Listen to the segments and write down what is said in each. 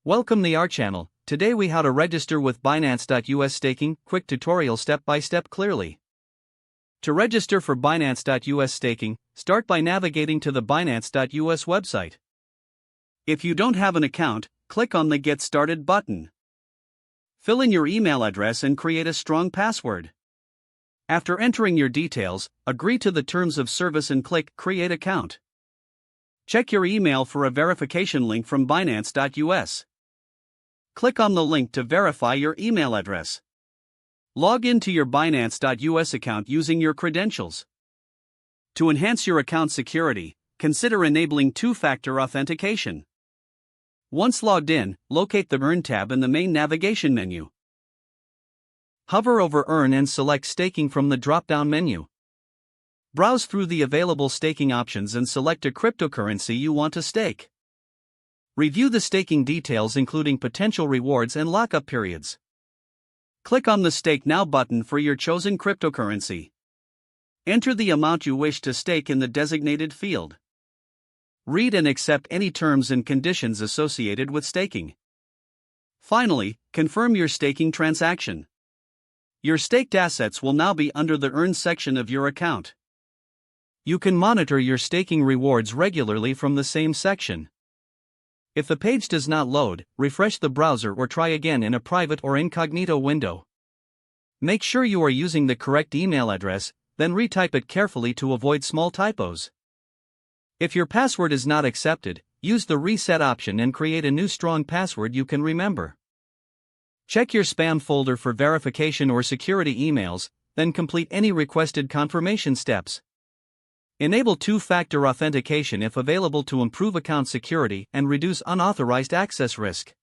Welcome to our channel. Today we how to register with Binance.US staking, quick tutorial step by step clearly. To register for Binance.US staking, start by navigating to the Binance.US website. If you don't have an account, click on the Get Started button. Fill in your email address and create a strong password. After entering your details, agree to the terms of service and click Create Account. Check your email for a verification link from Binance.US. Click on the link to verify your email address. Log into your Binance.US account using your credentials. To enhance your account security, consider enabling two-factor authentication. Once logged in, locate the Earn tab in the main navigation menu. Hover over Earn and select Staking from the drop-down menu. Browse through the available staking options and select a cryptocurrency you want to stake. Review the staking details including potential rewards and lockup periods. Click on the Stake Now button for your chosen cryptocurrency. Enter the amount you wish to stake in the designated field. Read and accept any terms and conditions associated with staking. Finally, confirm your staking transaction. Your staked assets will now be under the Earn section of your account. You can monitor your staking rewards regularly from the same section. If the page does not load, refresh the browser or try again in a private or incognito window. Make sure you are using the correct email address, then retype it carefully to avoid small typos. If your password is not accepted, use the reset option and create a new strong password you can remember. Check your spam folder for verification or security emails, then complete any requested confirmation steps. Enable two-factor authentication if available to improve account security and reduce unauthorized access risk.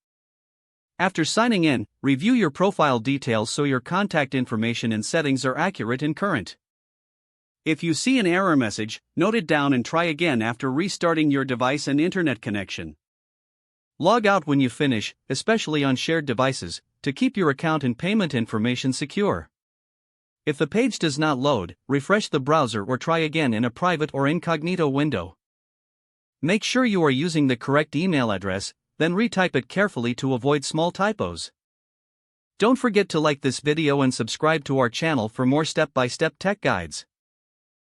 After signing in, review your profile details so your contact information and settings are accurate and current. If you see an error message, note it down and try again after restarting your device and internet connection. Log out when you finish, especially on shared devices, to keep your account and payment information secure. If the page does not load, refresh the browser or try again in a private or incognito window. Make sure you are using the correct email address, then retype it carefully to avoid small typos. Don't forget to like this video and subscribe to our channel for more step-by-step tech guides.